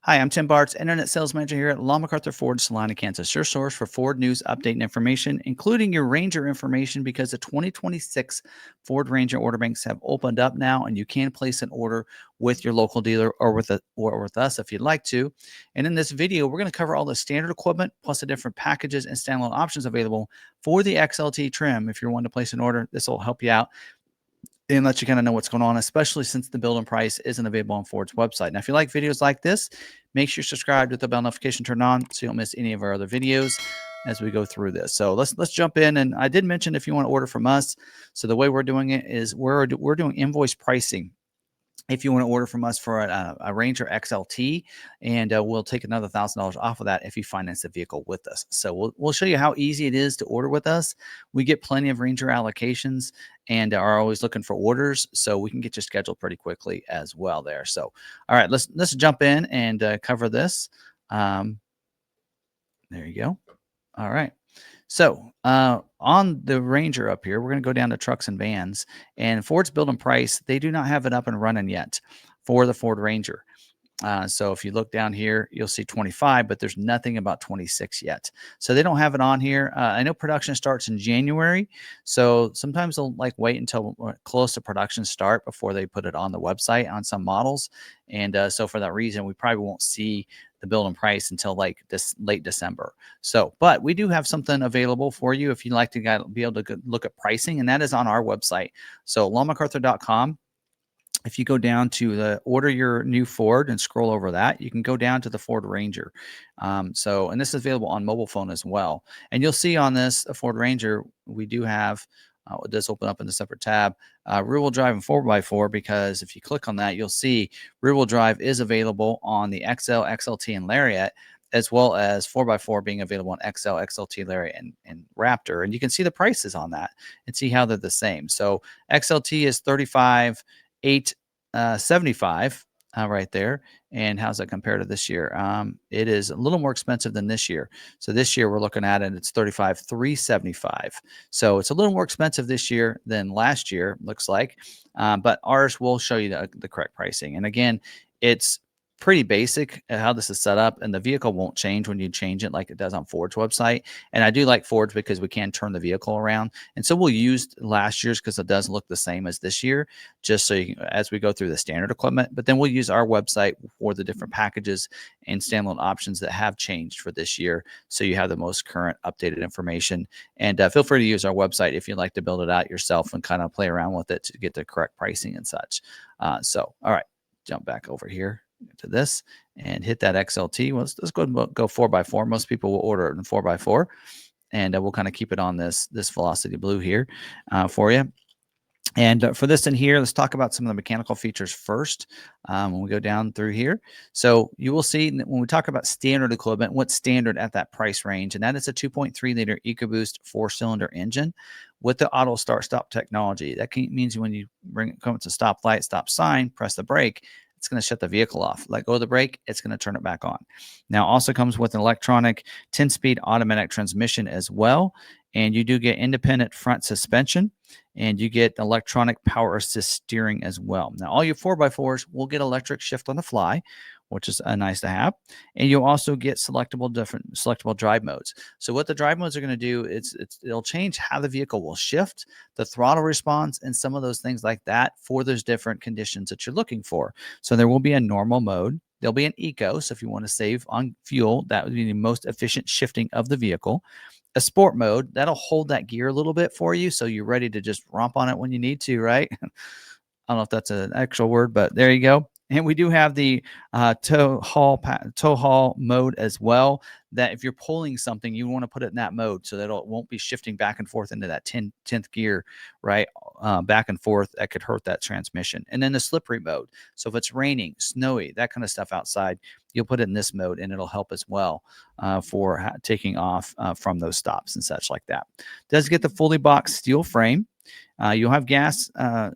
Hi, I'm Tim Bartz, Internet Sales Manager here at McArthur Ford, Salina, Kansas. Your source for Ford news, update, and information, including your Ranger information, because the 2026 Ford Ranger order banks have opened up now, and you can place an order with your local dealer or with us if you'd like to. And in this video, we're going to cover all the standard equipment plus the different packages and standalone options available for the XLT trim. If you're wanting to place an order, this will help you out and let you kind of know what's going on, especially since the build and price isn't available on Ford's website. Now, if you like videos like this, make sure you subscribe with the bell notification turned on so you don't miss any of our other videos as we go through this. So let's jump in. And I did mention if you want to order from us. So the way we're doing it is we're doing invoice pricing. If you want to order from us for a Ranger XLT, and we'll take another $1,000 off of that if you finance the vehicle with us. So we'll show you how easy it is to order with us. We get plenty of Ranger allocations and are always looking for orders, so we can get you scheduled pretty quickly as well there. So, all right, let's jump in and cover this. There you go. All right. So on the Ranger up here, we're going to go down to trucks and vans, and Ford's build and price, they do not have it up and running yet for the Ford Ranger. So if you look down here, you'll see 25, but there's nothing about 26 yet. So they don't have it on here. I know production starts in January. So sometimes they'll wait until close to production start before they put it on the website on some models. And so for that reason, we probably won't see the build and price until this late December. So, but we do have something available for you if you'd like to be able to look at pricing, and that is on our website. So lawmacarthur.com. If you go down to the order your new Ford and scroll over that, you can go down to the Ford Ranger. And this is available on mobile phone as well. And you'll see on this Ford Ranger, we do have, it does open up in a separate tab, rear-wheel drive and 4x4, because if you click on that, you'll see rear-wheel drive is available on the XL, XLT, and Lariat, as well as 4x4 being available on XL, XLT, Lariat, and Raptor. And you can see the prices on that and see how they're the same. So XLT is $35,875 right there. And how's that compare to this year? It is a little more expensive than this year. So this year we're looking at it, it's $35,375. So it's a little more expensive this year than last year, looks like. But ours will show you the correct pricing. And again, it's pretty basic how this is set up, and the vehicle won't change when you change it like it does on Ford's website. And I do like Ford's because we can turn the vehicle around, and so we'll use last year's because it does look the same as this year, just so as we go through the standard equipment. But then we'll use our website for the different packages and standalone options that have changed for this year, so you have the most current updated information. And feel free to use our website if you'd like to build it out yourself and kind of play around with it to get the correct pricing and such. All right, jump back over here to this and hit that XLT. Well, let's go ahead and go 4x4. Most people will order it in 4x4, and we'll kind of keep it on this Velocity Blue here for you. And for this in here, let's talk about some of the mechanical features first when we go down through here. So you will see when we talk about standard equipment, what's standard at that price range, and that is a 2.3 liter EcoBoost 4-cylinder engine with the auto start stop technology. That means when you come to stop light, stop sign, press the brake, it's going to shut the vehicle off. Let go of the brake, it's going to turn it back on. Now, also comes with an electronic 10-speed automatic transmission as well. And you do get independent front suspension, and you get electronic power assist steering as well. Now, all your 4x4s will get electric shift on the fly, which is nice to have. And you'll also get selectable drive modes. So what the drive modes are going to do is it'll change how the vehicle will shift, the throttle response, and some of those things like that for those different conditions that you're looking for. So there will be a normal mode. There'll be an eco. So if you want to save on fuel, that would be the most efficient shifting of the vehicle. A sport mode, that'll hold that gear a little bit for you, so you're ready to just romp on it when you need to, right? I don't know if that's an actual word, but there you go. And we do have the tow haul mode as well, that if you're pulling something, you want to put it in that mode so that it won't be shifting back and forth into that 10th gear, right? Back and forth, that could hurt that transmission. And then the slippery mode. So if it's raining, snowy, that kind of stuff outside, you'll put it in this mode, and it'll help as well for taking off from those stops and such like that. Does get the fully boxed steel frame. You'll have gas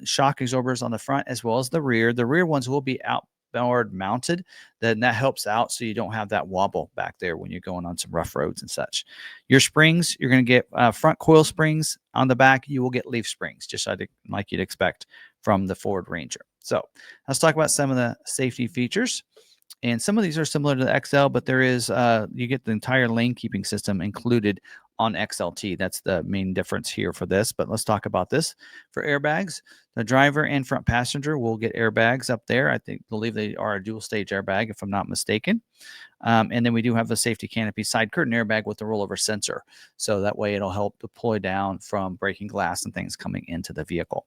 shock absorbers on the front as well as the rear. The rear ones will be outboard mounted. Then that helps out so you don't have that wobble back there when you're going on some rough roads and such. Your springs, you're going to get front coil springs. On the back, you will get leaf springs, just like you'd expect from the Ford Ranger. So let's talk about some of the safety features. And some of these are similar to the XL, but there is you get the entire lane keeping system included on XLT. That's the main difference here for this. But let's talk about this. For airbags, the driver and front passenger will get airbags up there. I believe they are a dual stage airbag, if I'm not mistaken. And then we do have the safety canopy side curtain airbag with the rollover sensor. So that way it'll help deploy down from breaking glass and things coming into the vehicle.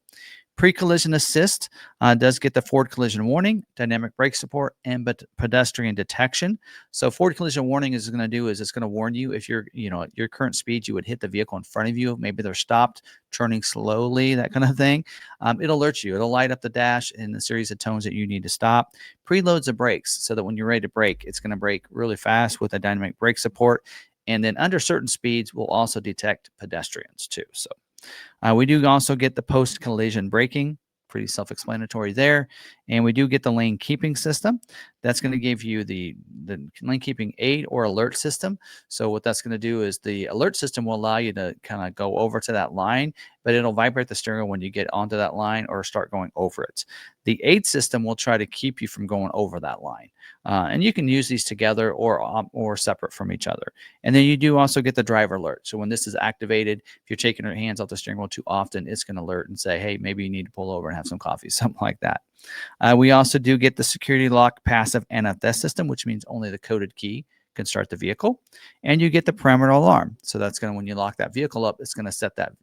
Pre-collision assist does get the forward collision warning, dynamic brake support, and pedestrian detection. So forward collision warning is going to do is it's going to warn you if you're, at your current speed, you would hit the vehicle in front of you. Maybe they're stopped, turning slowly, that kind of thing. It'll alert you. It'll light up the dash in the series of tones that you need to stop. Preloads the brakes so that when you're ready to brake, it's going to brake really fast with a dynamic brake support. And then under certain speeds, will also detect pedestrians too. So we do also get the post-collision braking, pretty self-explanatory there. And we do get the lane keeping system. That's going to give you the lane keeping aid or alert system. So what that's going to do is the alert system will allow you to kind of go over to that line, but it'll vibrate the steering wheel when you get onto that line or start going over it. The aid system will try to keep you from going over that line. And you can use these together or separate from each other. And then you do also get the driver alert. So when this is activated, if you're taking your hands off the steering wheel too often, it's going to alert and say, hey, maybe you need to pull over and have some coffee, something like that. We also do get the security lock passive NFS system, which means only the coded key can start the vehicle. And you get the perimeter alarm. So that's going to, when you lock that vehicle up, it's going to set that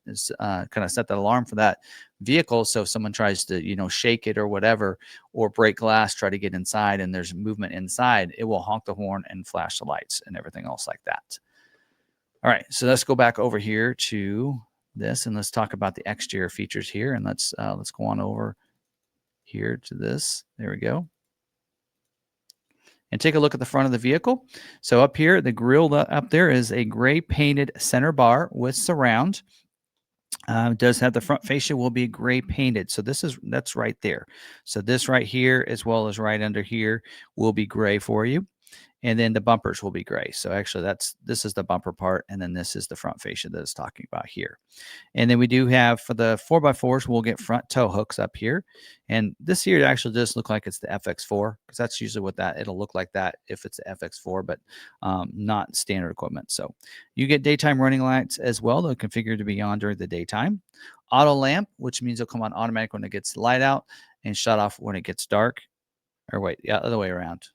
alarm for that vehicle. So if someone tries to, shake it or whatever, or break glass, try to get inside and there's movement inside, it will honk the horn and flash the lights and everything else like that. All right, so let's go back over here to this and let's talk about the exterior features here. And let's go on over here to this. There we go. And take a look at the front of the vehicle. So up here, the grille up there is a gray painted center bar with surround. Does have the front fascia will be gray painted. So that's right there. So this right here, as well as right under here, will be gray for you. And then the bumpers will be gray. So actually this is the bumper part. And then this is the front fascia that it's talking about here. And then we do have for the 4x4s, we'll get front tow hooks up here. And this here actually does look like it's the FX4 because that's usually what it'll look like that if it's the FX4, but not standard equipment. So you get daytime running lights as well. They'll configure to be on during the daytime. Auto lamp, which means it'll come on automatic when it gets light out and shut off when it gets dark. Or wait, yeah, other way around.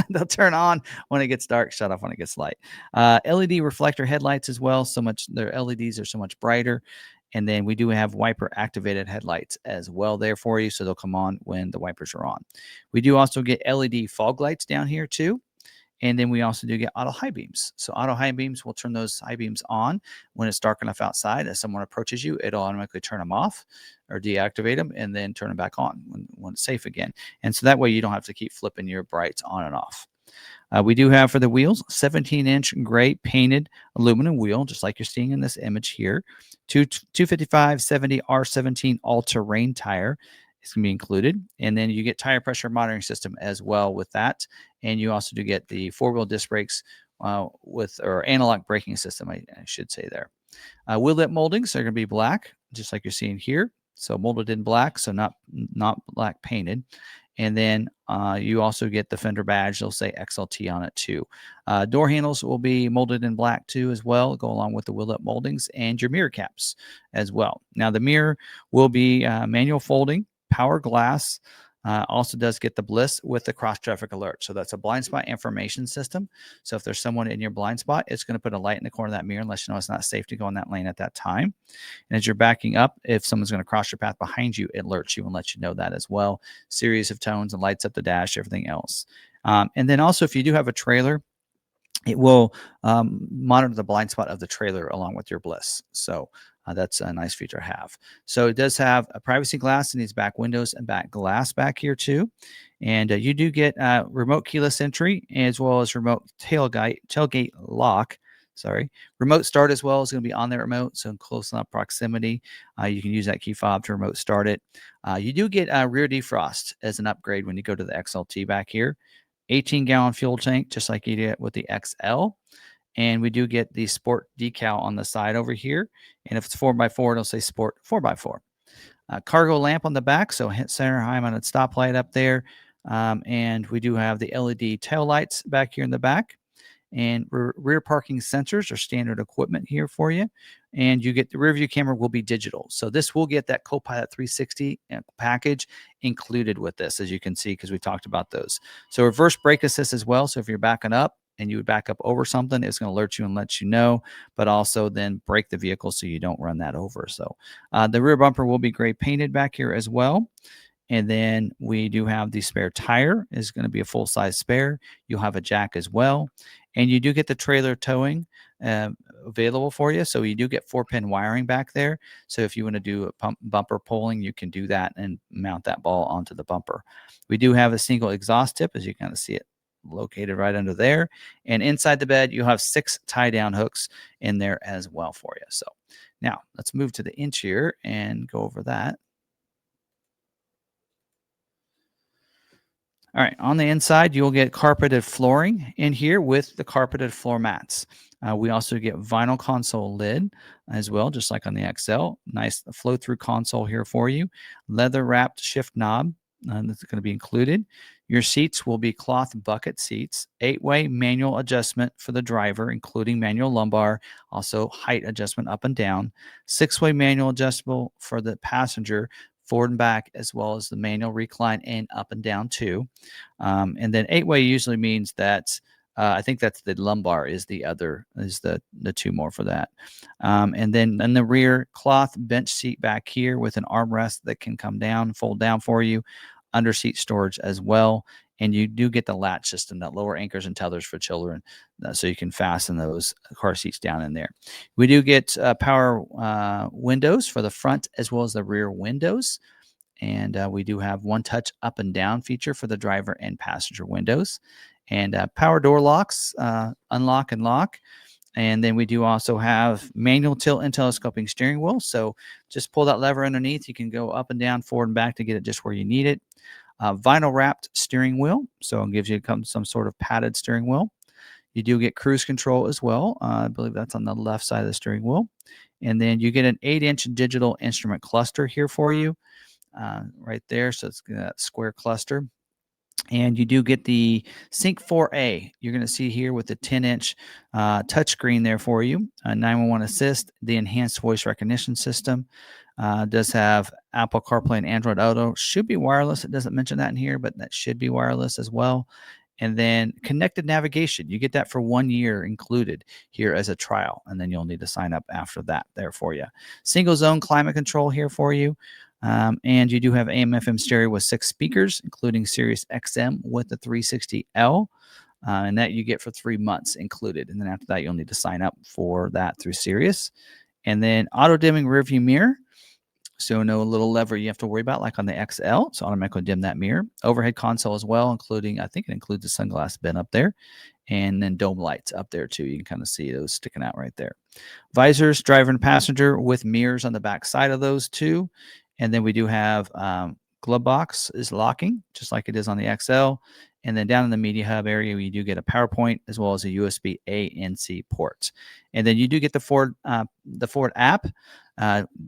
They'll turn on when it gets dark, shut off when it gets light. LED reflector headlights as well. Their LEDs are so much brighter. And then we do have wiper activated headlights as well there for you. So they'll come on when the wipers are on. We do also get LED fog lights down here too. And then we also do get auto high beams. So auto high beams will turn those high beams on when it's dark enough outside. As someone approaches you, it'll automatically turn them off or deactivate them and then turn them back on when it's safe again. And so that way you don't have to keep flipping your brights on and off. We do have for the wheels, 17-inch gray painted aluminum wheel, just like you're seeing in this image here. 255/70 R17 all-terrain tire. It's going to be included. And then you get tire pressure monitoring system as well with that. And you also do get the four-wheel disc brakes or analog braking system, I should say there. Wheel lip moldings are going to be black, just like you're seeing here. So molded in black, so not black painted. And then you also get the fender badge. They'll say XLT on it too. Door handles will be molded in black too as well, go along with the wheel lip moldings, and your mirror caps as well. Now the mirror will be manual folding, power glass. Also does get the bliss with the cross traffic alert. So that's a blind spot information system. So if there's someone in your blind spot, it's going to put a light in the corner of that mirror and let you know it's not safe to go in that lane at that time. And as you're backing up, if someone's going to cross your path behind you, it alerts you and lets you know that as well. Series of tones and lights up the dash, everything else. And then also if you do have a trailer, it will monitor the blind spot of the trailer along with your bliss. So that's a nice feature to have. So it does have a privacy glass in these back windows and back glass back here too. And you do get remote keyless entry as well as remote tailgate lock. Remote start as well is going to be on the remote. So in close enough proximity, you can use that key fob to remote start it. You do get rear defrost as an upgrade when you go to the XLT back here. 18-gallon fuel tank, just like you get with the XL. And we do get the sport decal on the side over here. And if it's 4x4, it'll say sport 4x4. Cargo lamp on the back, so hit center high mounted stoplight up there. And we do have the LED tail lights back here in the back. And rear parking sensors are standard equipment here for you. And you get the rear view camera will be digital. So this will get that Copilot 360 package included with this, as you can see, because we talked about those. So reverse brake assist as well. So if you're backing up and you would back up over something, it's going to alert you and let you know, but also then brake the vehicle so you don't run that over. So the rear bumper will be gray painted back here as well. And then we do have the spare tire is going to be a full size spare. You'll have a jack as well. And you do get the trailer towing available for you. So you do get 4-pin wiring back there. So if you want to do a bumper pulling, you can do that and mount that ball onto the bumper. We do have a single exhaust tip, as you kind of see it located right under there. And inside the bed, you have 6 tie down hooks in there as well for you. So now let's move to the interior and go over that. All right, on the inside, you'll get carpeted flooring in here with the carpeted floor mats. We also get vinyl console lid as well, just like on the XL. Nice flow-through console here for you. Leather-wrapped shift knob that's going to be included. Your seats will be cloth bucket seats, 8-way manual adjustment for the driver, including manual lumbar, also height adjustment up and down, 6-way manual adjustable for the passenger, forward and back, as well as the manual recline and up and down too. And then 8-way usually means that I think that's the lumbar is the other, is the 2 more for that. And then in the rear, cloth bench seat back here with an armrest that can come down, fold down for you, under seat storage as well. And you do get the latch system that lower anchors and tethers for children, so you can fasten those car seats down in there. We do get power windows for the front as well as the rear windows. And we do have one touch up and down feature for the driver and passenger windows. And power door locks, unlock and lock. And then we do also have manual tilt and telescoping steering wheel. So just pull that lever underneath. You can go up and down, forward and back to get it just where you need it. Vinyl wrapped steering wheel. So it gives you some sort of padded steering wheel. You do get cruise control as well. I believe that's on the left side of the steering wheel. And then you get an 8-inch digital instrument cluster here for you right there. So it's that square cluster. And you do get the Sync 4A. You're going to see here with the 10-inch touchscreen there for you. 911 Assist, the enhanced voice recognition system. Does have Apple CarPlay and Android Auto. Should be wireless. It doesn't mention that in here, but that should be wireless as well. And then connected navigation. You get that for 1 year included here as a trial. And then you'll need to sign up after that there for you. Single zone climate control here for you. And you do have AM/FM stereo with 6 speakers, including Sirius XM with the 360L. And that you get for 3 months included. And then after that, you'll need to sign up for that through Sirius. And then auto dimming rearview mirror. So no little lever you have to worry about like on the XL. So automatically dim that mirror. Overhead console as well, including, I think it includes the sunglass bin up there. And then dome lights up there too. You can kind of see those sticking out right there. Visors, driver and passenger with mirrors on the back side of those two. And then we do have glove box is locking, just like it is on the XL. And then down in the media hub area, you do get a PowerPoint as well as a USB A and C port. And then you do get the Ford app.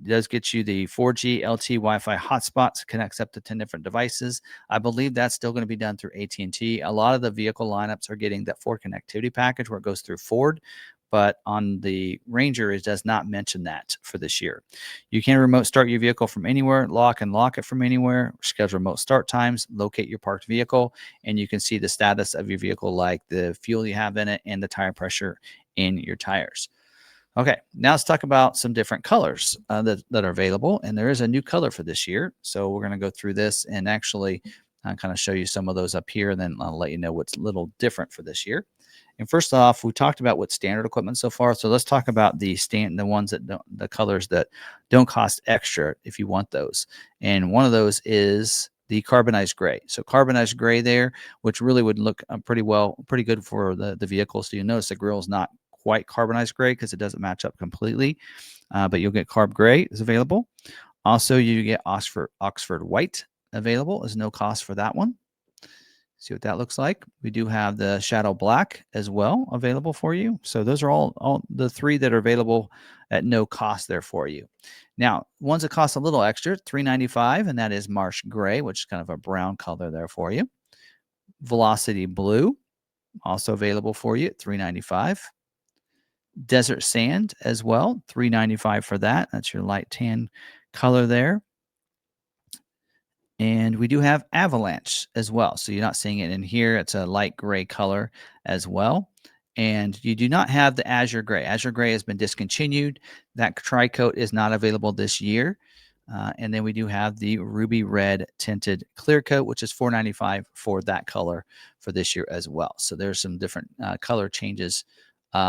Does get you the 4G LTE Wi-Fi hotspots, connects up to 10 different devices. I believe that's still going to be done through AT&T. A lot of the vehicle lineups are getting that Ford connectivity package where it goes through Ford. But on the Ranger, it does not mention that for this year. You can remote start your vehicle from anywhere, lock and lock it from anywhere, schedule remote start times, locate your parked vehicle, and you can see the status of your vehicle, like the fuel you have in it and the tire pressure in your tires. Okay, now let's talk about some different colors that are available. And there is a new color for this year. So we're going to go through this and actually kind of show you some of those up here, and then I'll let you know what's a little different for this year. And first off, we talked about what standard equipment so far. So let's talk about the ones that don't, the colors that don't cost extra if you want those. And one of those is the carbonized gray. So carbonized gray there, which really would look pretty good for the vehicle. So you notice the grill is not quite carbonized gray because it doesn't match up completely, but you'll get carb gray is available. Also, you get Oxford white available. There's no cost for that one. See what that looks like. We do have the shadow black as well available for you. So those are all the 3 that are available at no cost there for you. Now, ones that cost a little extra, $395, and that is marsh gray, which is kind of a brown color there for you. Velocity Blue, also available for you at $395. Desert Sand as well, $395 for that. That's your light tan color there. And we do have Avalanche as well. So you're not seeing it in here. It's a light gray color as well. And you do not have the Azure Gray. Azure Gray has been discontinued. That tri-coat is not available this year. And then we do have the Ruby Red Tinted Clear Coat, which is $495 for that color for this year as well. So there's some different color changes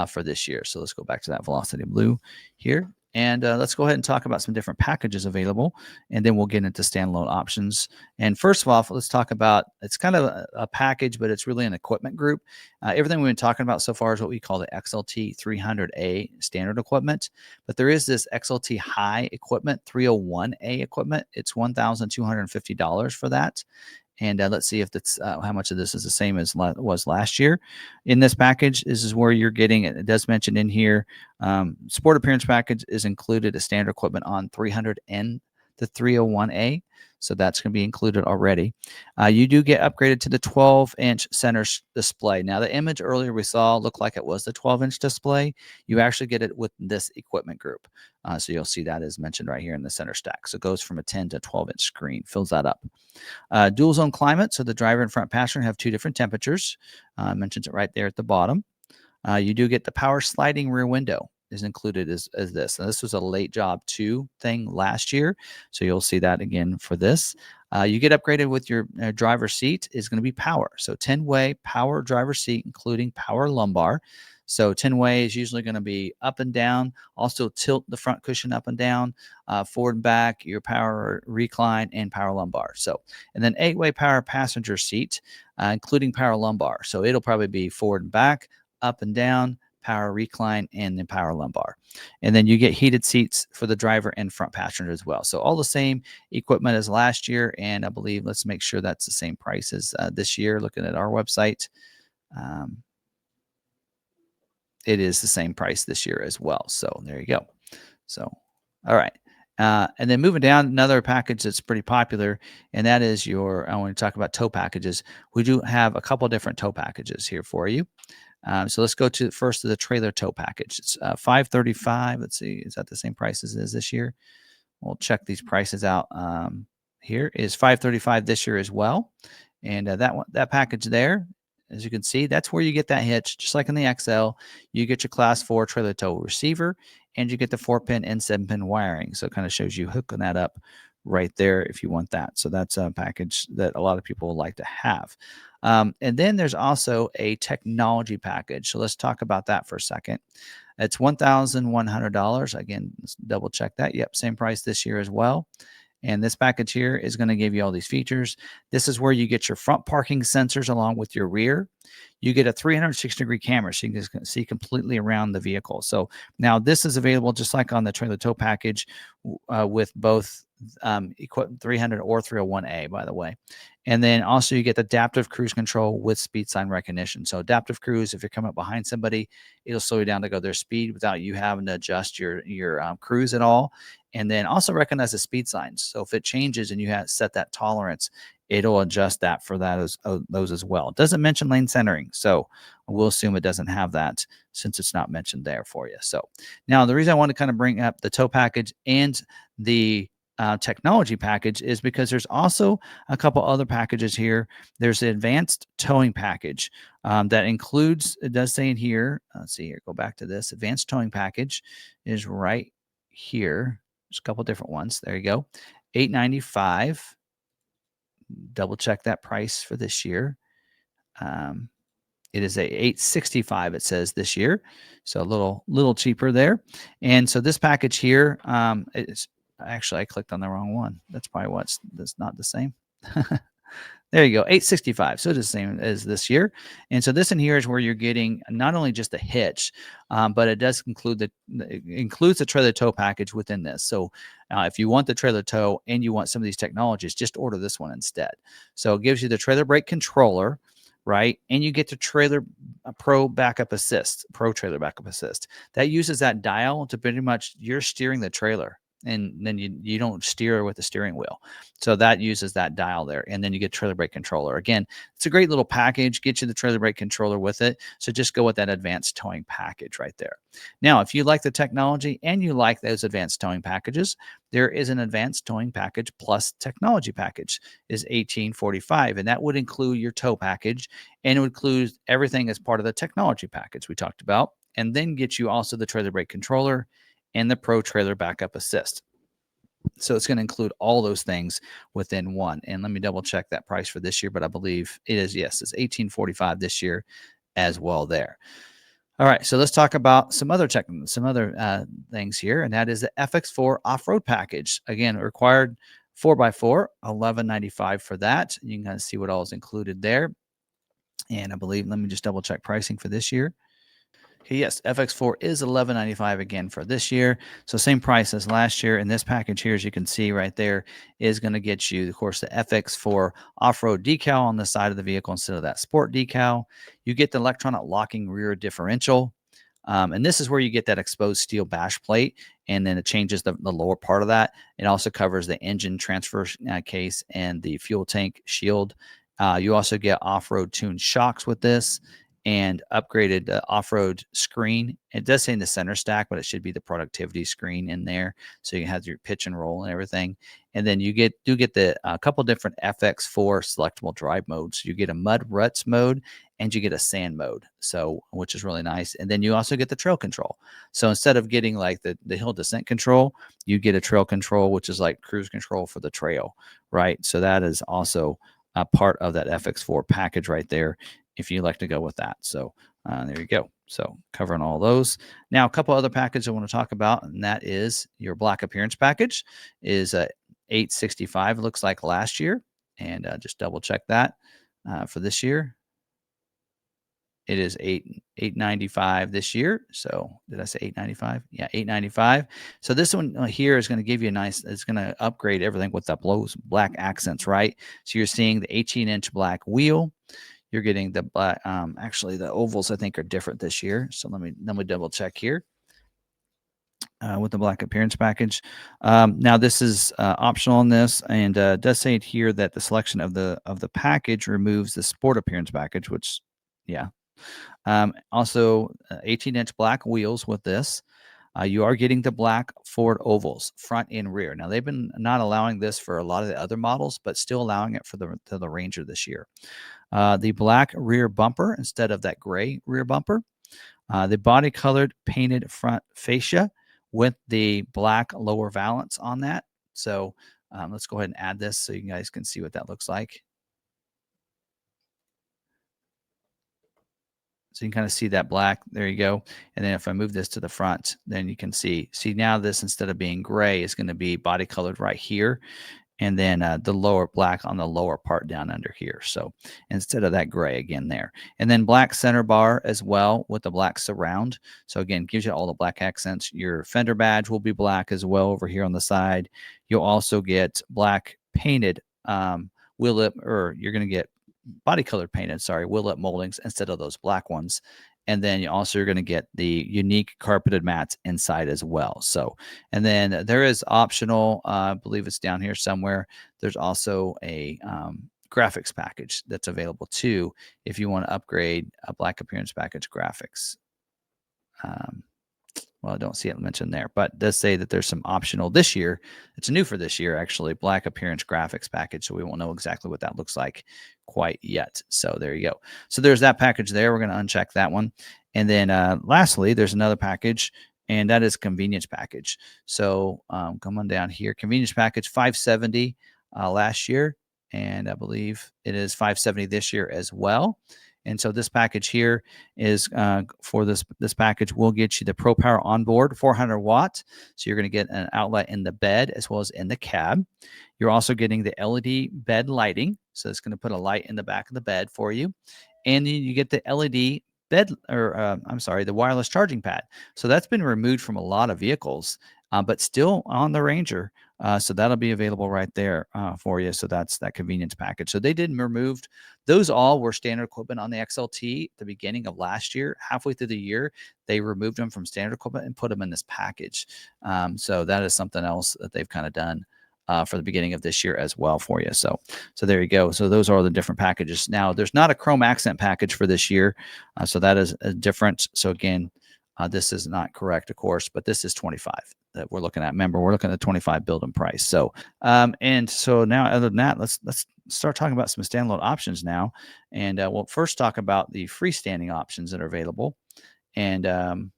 for this year. So let's go back to that Velocity Blue here. And let's go ahead and talk about some different packages available, and then we'll get into standalone options. And first of all, let's talk about, it's kind of a package, but it's really an equipment group. Everything we've been talking about so far is what we call the XLT 300A standard equipment, but there is this XLT high equipment, 301A equipment. It's $1,250 for that. And let's see if that's how much of this is the same as was last year. In this package, this is where you're getting it. It does mention in here, Sport Appearance Package is included as standard equipment on 300N to 301A. So that's going to be included already. You do get upgraded to the 12-inch center display. Now, the image earlier we saw looked like it was the 12-inch display. You actually get it with this equipment group. So you'll see that is mentioned right here in the center stack. So it goes from a 10 to 12-inch screen, fills that up. Dual zone climate, so the driver and front passenger have two different temperatures. Mentions it right there at the bottom. You do get the power sliding rear window is included as this. And this was a late job 2 thing last year. So you'll see that again for this. You get upgraded with your driver's seat is going to be power. So 10-way power driver's seat, including power lumbar. So 10-way is usually going to be up and down, also tilt the front cushion up and down, forward and back, your power recline, and power lumbar. So, and then 8-way power passenger seat, including power lumbar. So it'll probably be forward and back, up and down, power recline, and then power lumbar. And then you get heated seats for the driver and front passenger as well. So all the same equipment as last year. And I believe, let's make sure that's the same price as this year, looking at our website. It is the same price this year as well. So there you go. So, all right. And then moving down, another package that's pretty popular, and that is I want to talk about tow packages. We do have a couple different tow packages here for you. So let's go to first to the trailer tow package. It's $535. Let's see, is that the same price as it is this year? We'll check these prices out. Here is $535 this year as well, and that package there, as you can see, that's where you get that hitch, just like in the XL. You get your Class 4 trailer tow receiver, and you get the 4-pin and 7-pin wiring. So it kind of shows you hooking that up right there if you want that. So that's a package that a lot of people would like to have. And then there's also a technology package. So let's talk about that for a second. It's $1,100. Again, let's double check that. Yep, same price this year as well. And this package here is going to give you all these features. This is where you get your front parking sensors along with your rear. You get a 360-degree camera, so you can see completely around the vehicle. So now this is available just like on the trailer tow package with both 300 or 301A, by the way. And then also you get adaptive cruise control with speed sign recognition. So adaptive cruise, if you're coming up behind somebody, it'll slow you down to go their speed without you having to adjust your cruise at all. And then also recognize the speed signs. So if it changes and you have set that tolerance, it'll adjust that for those as well. It doesn't mention lane centering, so we'll assume it doesn't have that since it's not mentioned there for you. So now the reason I want to kind of bring up the tow package and the technology package is because there's also a couple other packages here. There's the advanced towing package that includes, it does say in here, let's see here, go back to this. Advanced towing package is right here. There's a couple different ones. There you go. $895. Double check that price for this year. It is a $865, it says this year. So a little cheaper there. And so this package here, it's actually, I clicked on the wrong one. That's probably that's not the same. There you go, $865. So it's the same as this year. And so this in here is where you're getting not only just the hitch, but it does include it includes the trailer tow package within this. So if you want the trailer tow and you want some of these technologies, just order this one instead. So it gives you the trailer brake controller, right? And you get the trailer pro backup assist, pro trailer backup assist. That uses that dial to pretty much, you're steering the trailer and then you don't steer with the steering wheel. So that uses that dial there, and then you get trailer brake controller. Again, it's a great little package. Get you the trailer brake controller with it. So just go with that advanced towing package right there. Now, if you like the technology and you like those advanced towing packages, there is an advanced towing package plus technology package is 1845, and that would include your tow package, and it would include everything as part of the technology package we talked about, and then get you also the trailer brake controller and the Pro Trailer Backup Assist. So it's going to include all those things within one. And let me double check that price for this year, but I believe it is, yes, it's 1845 this year as well there. All right, so let's talk about some other things here, and that is the FX4 Off-Road Package. Again, required 4x4, $11.95 for that. You can kind of see what all is included there. And I believe, let me just double check pricing for this year. Okay, yes, FX4 is $11.95 again for this year. So same price as last year. And this package here, as you can see right there, is going to get you, of course, the FX4 off-road decal on the side of the vehicle instead of that sport decal. You get the electronic locking rear differential. And this is where you get that exposed steel bash plate, and then it changes the lower part of that. It also covers the engine transfer case and the fuel tank shield. You also get off-road tuned shocks with this, and upgraded off-road screen. It does say in the center stack, but it should be the productivity screen in there, so you have your pitch and roll and everything. And then you get the couple different FX4 selectable drive modes. You get a mud ruts mode and you get a sand mode, so which is really nice. And then you also get the trail control. So instead of getting like the hill descent control, you get a trail control, which is like cruise control for the trail, right? So that is also a part of that FX4 package right there, if you like to go with that. So there you go. So covering all those. Now, a couple other packages I want to talk about, and that is your black appearance package is $865. It looks like last year, and just double check that for this year. It is $895 this year. So did I say $895? Yeah, $895. So this one here is going to give you a nice. It's going to upgrade everything with the black accents, right? So you're seeing the 18-inch black wheel. You're getting the black. Actually, the ovals I think are different this year. So let me double check here with the black appearance package. Now this is optional on this, and does say it here that the selection of the package removes the sport appearance package, which, yeah. Also, 18-inch black wheels with this. You are getting the black Ford ovals, front and rear. Now, they've been not allowing this for a lot of the other models, but still allowing it for the Ranger this year. The black rear bumper instead of that gray rear bumper. The body colored painted front fascia with the black lower valance on that. So let's go ahead and add this so you guys can see what that looks like. So you can kind of see that black. There you go. And then if I move this to the front, then you can see now this, instead of being gray, is going to be body colored right here. And then the lower black on the lower part down under here. So instead of that gray again there. And then black center bar as well with the black surround. So again, gives you all the black accents. Your fender badge will be black as well over here on the side. You'll also get black painted wheel lip, or you're going to get body colored painted, wheel lip moldings instead of those black ones. And then you also are going to get the unique carpeted mats inside as well. So, and then there is optional, I believe it's down here somewhere. There's also a graphics package that's available too, if you want to upgrade a black appearance package graphics. Well, I don't see it mentioned there, but it does say that there's some optional this year. It's new for this year, actually, black appearance graphics package. So we won't know exactly what that looks like quite yet. So there you go. So there's that package there. We're going to uncheck that one. And then lastly, there's another package, and that is convenience package. So come on down here. Convenience package, $570 last year, and I believe it is $570 this year as well. And so this package here is for this package will get you the Pro Power onboard 400 watt. So you're going to get an outlet in the bed as well as in the cab. You're also getting the LED bed lighting. So it's going to put a light in the back of the bed for you. And then you get the LED bed, or the wireless charging pad. So that's been removed from a lot of vehicles. but still on the Ranger. So that'll be available right there for you. So that's that convenience package. So they did remove those. All were standard equipment on the XLT at the beginning of last year. Halfway through the year, they removed them from standard equipment and put them in this package. So that is something else that they've kind of done for the beginning of this year as well for you. So there you go. So those are the different packages. Now there's not a chrome accent package for this year, so that is different. So again, this is not correct, of course, but this is 25 that we're looking at. Remember, we're looking at 25 build-in price. So and so now, other than that, let's start talking about some standalone options now, and we'll first talk about the freestanding options that are available, and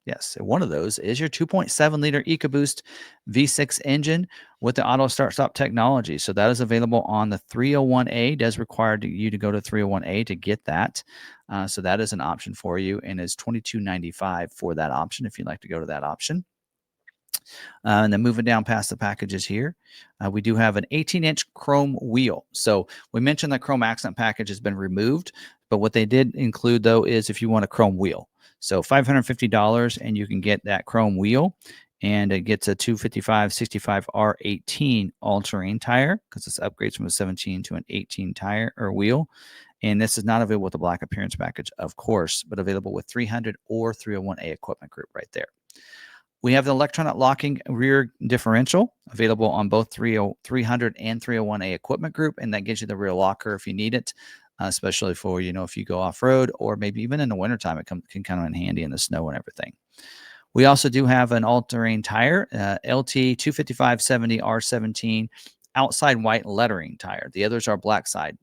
yes, one of those is your 2.7-liter EcoBoost V6 engine with the auto start-stop technology. So that is available on the 301A. It does require you to go to 301A to get that. So that is an option for you, and is $22.95 for that option if you'd like to go to that option. And then moving down past the packages here, we do have an 18-inch chrome wheel. So we mentioned that chrome accent package has been removed, but what they did include, though, is if you want a chrome wheel. So $550, and you can get that chrome wheel, and it gets a 255/65 R18 all-terrain tire, because this upgrades from a 17 to an 18 tire or wheel. And this is not available with the black appearance package, of course, but available with 300 or 301A equipment group right there. We have the electronic locking rear differential available on both 300 and 301A equipment group, and that gives you the rear locker if you need it, especially for, if you go off-road, or maybe even in the wintertime, it can come in handy in the snow and everything. We also do have an all-terrain tire, LT 255/70 R17 outside white lettering tire. The others are black side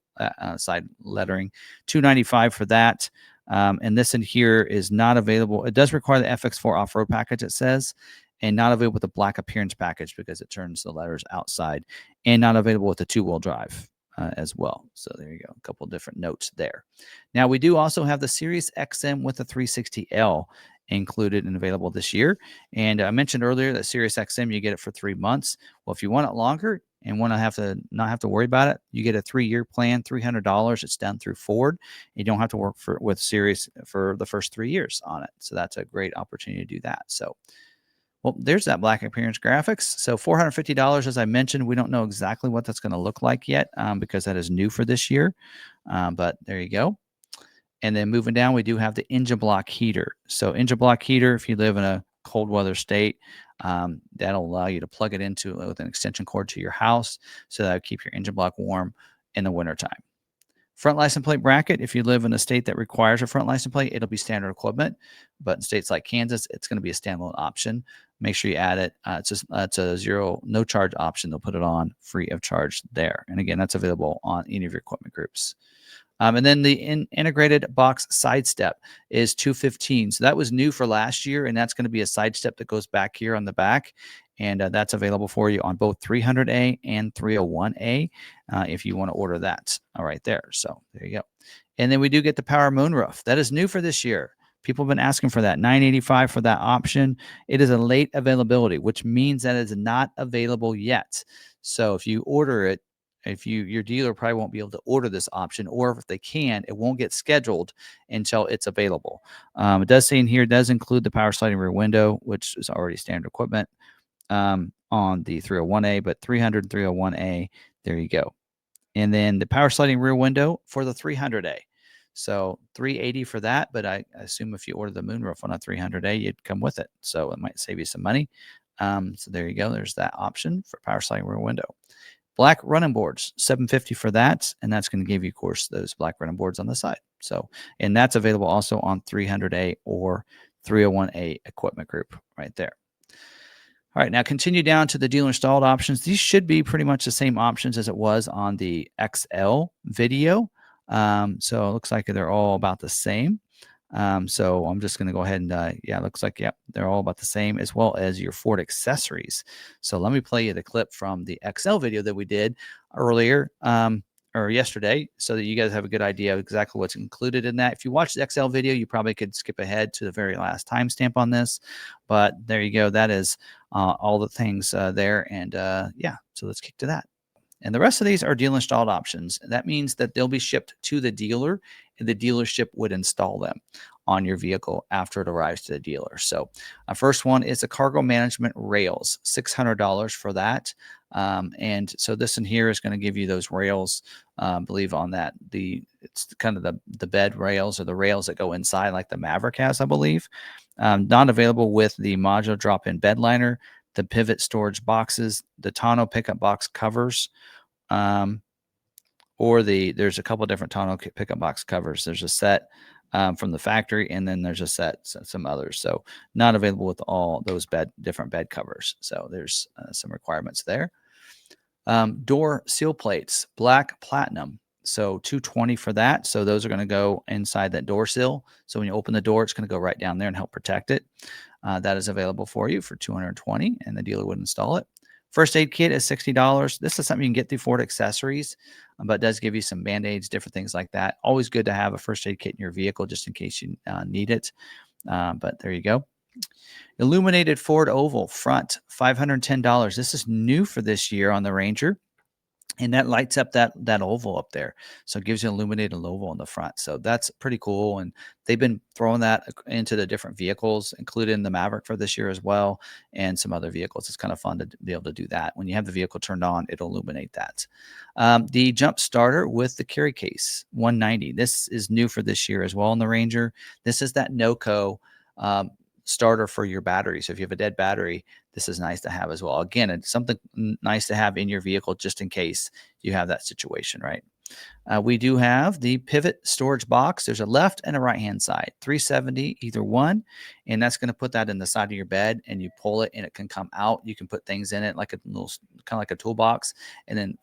lettering, $295 for that. And this in here is not available. It does require the FX4 Off-Road Package, it says, and not available with the black appearance package because it turns the letters outside, and not available with the two-wheel drive as well. So there you go, a couple of different notes there. Now we do also have the Sirius XM with the 360L included and available this year. And I mentioned earlier that Sirius XM, you get it for 3 months. Well, if you want it longer and want to not have to worry about it, you get a 3-year plan, $300. It's done through Ford. You don't have to work with Sirius for the first 3 years on it. So that's a great opportunity to do that. So, well, there's that black appearance graphics. So $450, as I mentioned. We don't know exactly what that's going to look like yet because that is new for this year. But there you go. And then moving down, we do have the engine block heater. So engine block heater, if you live in a cold weather state, that'll allow you to plug it into with an extension cord to your house, so that'll keep your engine block warm in the wintertime. Front license plate bracket, if you live in a state that requires a front license plate, it'll be standard equipment. But in states like Kansas, it's going to be a standalone option. Make sure you add it. It's a zero, no charge option. They'll put it on free of charge there. And again, that's available on any of your equipment groups. And then the integrated box side step is $215. So that was new for last year, and that's going to be a side step that goes back here on the back. And that's available for you on both 300A and 301A if you want to order that. All right there. So there you go. And then we do get the power moonroof. That is new for this year. People have been asking for that. $985 for that option. It is a late availability, which means that it's not available yet. So if you order it, your dealer probably won't be able to order this option, or if they can, it won't get scheduled until it's available. It does say in here, it does include the power sliding rear window, which is already standard equipment on the 301A, but 300 and 301A, there you go. And then the power sliding rear window for the 300A. So $380 for that, but I assume if you order the moonroof on a 300A, you'd come with it. So it might save you some money. So there you go. There's that option for power sliding rear window. Black running boards, $750 for that, and that's going to give you, of course, those black running boards on the side. So, and that's available also on 300A or 301A equipment group right there. All right, now continue down to the dealer installed options. These should be pretty much the same options as it was on the XL video. So it looks like they're all about the same. So I'm just going to go ahead and, it looks like, they're all about the same, as well as your Ford accessories. So let me play you the clip from the XL video that we did earlier, or yesterday, so that you guys have a good idea of exactly what's included in that. If you watch the XL video, you probably could skip ahead to the very last timestamp on this, but there you go. That is all the things there. And so let's kick to that. And the rest of these are dealer installed options. That means that they'll be shipped to the dealer, and the dealership would install them. on your vehicle after it arrives to the dealer. So first one is the cargo management rails, $600 for that. And so this in here is going to give you those rails, I believe on that, it's kind of the bed rails or the rails that go inside like the Maverick has, I believe. Not available with the modular drop-in bed liner, the pivot storage boxes, the tonneau pickup box covers, or there's a couple different tonneau pickup box covers. There's a set from the factory, and then there's a set some others. So not available with all those different bed covers. So there's some requirements there. Door seal plates, black platinum. So $220 for that. So those are going to go inside that door sill. So when you open the door, it's going to go right down there and help protect it. That is available for you for $220, and the dealer would install it. First aid kit is $60. This is something you can get through Ford Accessories, but it does give you some Band-Aids, different things like that. Always good to have a first aid kit in your vehicle just in case you need it. But there you go. Illuminated Ford oval front, $510. This is new for this year on the Ranger. And that lights up that oval up there. So it gives you an illuminated oval on the front. So that's pretty cool. And they've been throwing that into the different vehicles, including the Maverick for this year as well, and some other vehicles. It's kind of fun to be able to do that. When you have the vehicle turned on, it'll illuminate that. The jump starter with the carry case, $190. This is new for this year as well in the Ranger. This is that NOCO starter for your battery. So if you have a dead battery, this is nice to have as well. Again, it's something nice to have in your vehicle just in case you have that situation, right? We do have the pivot storage box. There's a left and a right-hand side, $370 either one, and that's going to put that in the side of your bed, and you pull it, and it can come out. You can put things in it like a little, kind of like a toolbox, and then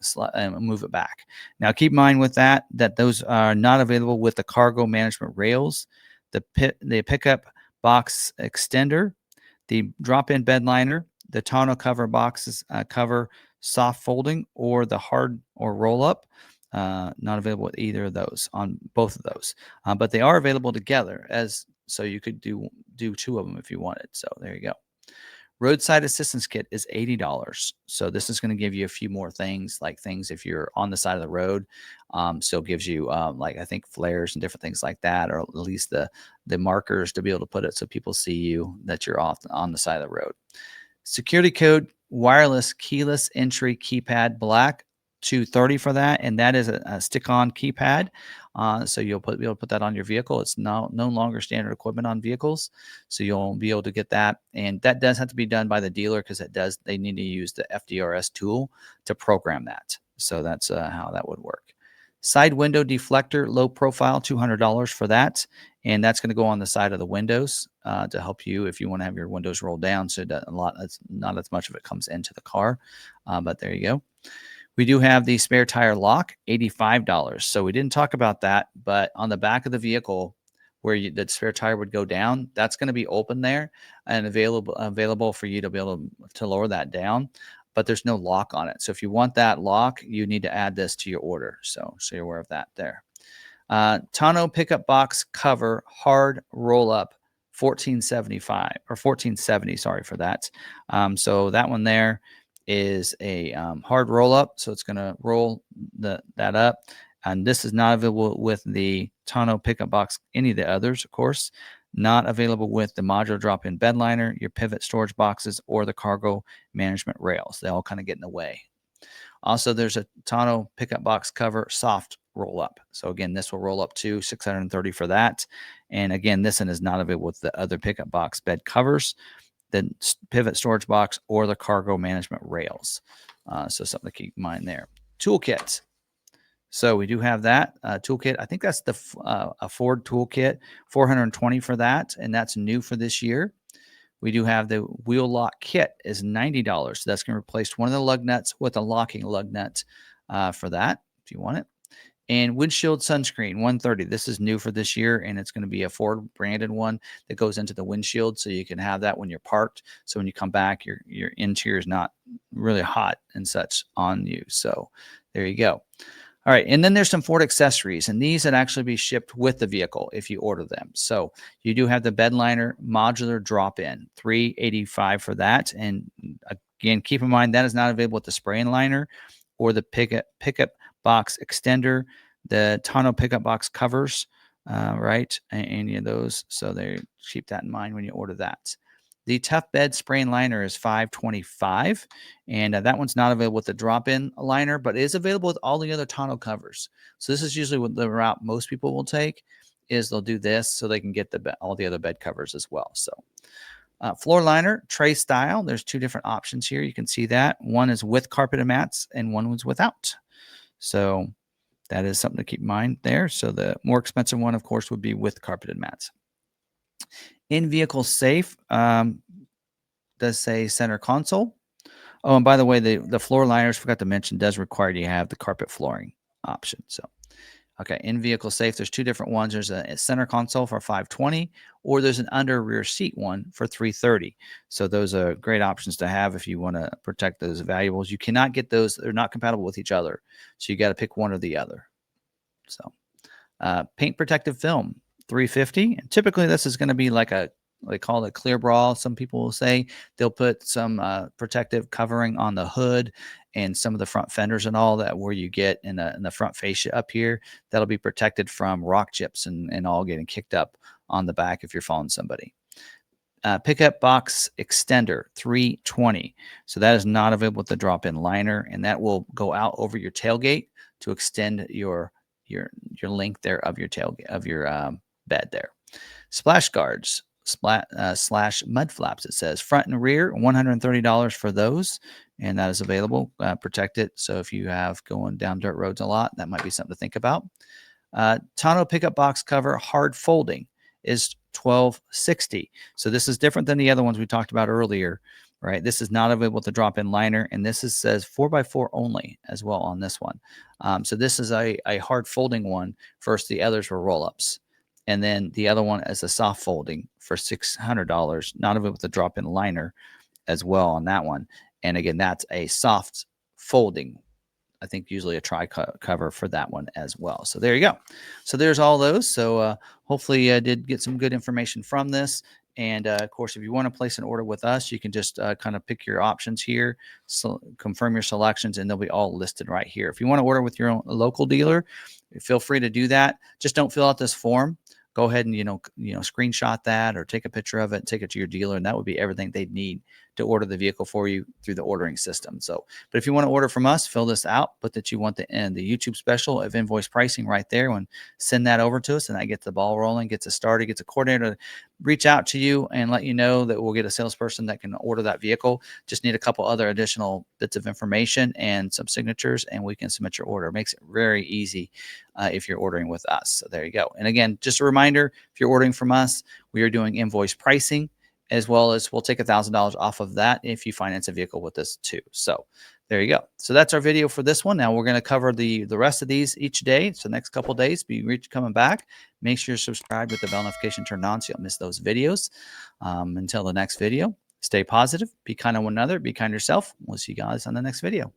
move it back. Now, keep in mind with that those are not available with the cargo management rails, the pickup box extender, the drop-in bed liner, the tonneau cover boxes cover soft folding, or the hard or roll-up. Not available with either of those, on both of those, but they are available together, so you could do two of them if you wanted. So there you go. Roadside assistance kit is $80. So this is going to give you a few more things, like things if you're on the side of the road. So it gives you like I think flares and different things like that, or at least the markers to be able to put it so people see you that you're off on the side of the road. Security code wireless keyless entry keypad black, $230 for that, and that is a stick-on keypad. So you'll be able to put that on your vehicle. It's no longer standard equipment on vehicles, so you'll be able to get that. And that does have to be done by the dealer because they need to use the FDRS tool to program that. So that's how that would work. Side window deflector, low profile, $200 for that, and that's going to go on the side of the windows to help you if you want to have your windows rolled down, so that not as much of it comes into the car. But there you go. We do have the spare tire lock, $85. So we didn't talk about that, but on the back of the vehicle where the spare tire would go down, that's going to be open there and available for you to be able to lower that down, but there's no lock on it. So if you want that lock, you need to add this to your order. So you're aware of that there. Tonneau pickup box cover, hard roll up, $14.75 or $14.70. Sorry for that. So that one there is a hard roll up, so it's going to roll that up, and this is not available with the tonneau pickup box. Any of the others, of course, not available with the modular drop-in bed liner, your pivot storage boxes, or the cargo management rails. They all kind of get in the way. Also, there's a tonneau pickup box cover soft roll up. So again, this will roll up to $630 for that, and again, this one is not available with the other pickup box bed covers, the pivot storage box, or the cargo management rails. So something to keep in mind there. Toolkit. So we do have that toolkit. I think that's a Ford toolkit, $420 for that, and that's new for this year. We do have the wheel lock kit is $90. So that's going to replace one of the lug nuts with a locking lug nut for that, if you want it. And windshield sunscreen, $130. This is new for this year, and it's going to be a Ford branded one that goes into the windshield, so you can have that when you're parked. So when you come back, your interior is not really hot and such on you. So there you go. All right, and then there's some Ford accessories, and these would actually be shipped with the vehicle if you order them. So you do have the bed liner modular drop-in, $385 for that. And again, keep in mind that is not available with the spray and liner or the pickup box extender, the tonneau pickup box covers, right? Any of those. So they keep that in mind when you order that. The Tough Bed Spray and Liner is $5.25, and that one's not available with the drop-in liner, but it is available with all the other tonneau covers. So this is usually what the route most people will take, is they'll do this so they can get all the other bed covers as well. So floor liner, tray style. There's two different options here. You can see that. One is with carpeted mats and one was without. So that is something to keep in mind there. So the more expensive one, of course, would be with carpeted mats. In-vehicle safe does say center console. Oh, and by the way, the floor liners, forgot to mention, does require you to have the carpet flooring option. So, okay, in-vehicle safe, there's two different ones. There's a center console for $520, or there's an under rear seat one for $330. So those are great options to have if you want to protect those valuables. You cannot get those; they're not compatible with each other. So you got to pick one or the other. So, paint protective film, $350. And typically, this is going to be like they call it clear bra. Some people will say they'll put some protective covering on the hood and some of the front fenders and all that, where you get in the front fascia up here, that'll be protected from rock chips and all getting kicked up on the back if you're following somebody. Pickup box extender, $320. So that is not available with the drop-in liner, and that will go out over your tailgate to extend your length there of your tailgate of your bed there. Splash guards, slash mud flaps. It says front and rear, $130 for those, and that is available. Protect it. So if you have going down dirt roads a lot, that might be something to think about. Tonneau pickup box cover, hard folding, is $12.60. So this is different than the other ones we talked about earlier, right? This is not available with the drop-in liner, and this says 4x4 only as well on this one. So this is a hard folding one. First, the others were roll-ups, and then the other one is a soft folding for $600, not available with the drop-in liner as well on that one. And again, that's a soft folding. I think usually a tri cover for that one as well. So there you go. So there's all those. So hopefully I did get some good information from this. And of course, if you want to place an order with us, you can just kind of pick your options here, so confirm your selections, and they'll be all listed right here. If you want to order with your own local dealer, feel free to do that. Just don't fill out this form. Go ahead and screenshot that or take a picture of it, take it to your dealer, and that would be everything they'd need to order the vehicle for you through the ordering system. So, but if you want to order from us, fill this out, put that you want the YouTube special of invoice pricing right there, and send that over to us, and that gets the ball rolling, gets it started, gets a coordinator to reach out to you and let you know that we'll get a salesperson that can order that vehicle. Just need a couple other additional bits of information and some signatures, and we can submit your order. It makes it very easy if you're ordering with us. So there you go. And again, just a reminder, if you're ordering from us, we are doing invoice pricing, as well as we'll take $1,000 off of that if you finance a vehicle with us too. So there you go. So that's our video for this one. Now we're going to cover the rest of these each day. So next couple of days, be coming back. Make sure you're subscribed with the bell notification turned on so you don't miss those videos. Until the next video, stay positive, be kind to one another, be kind to yourself. We'll see you guys on the next video.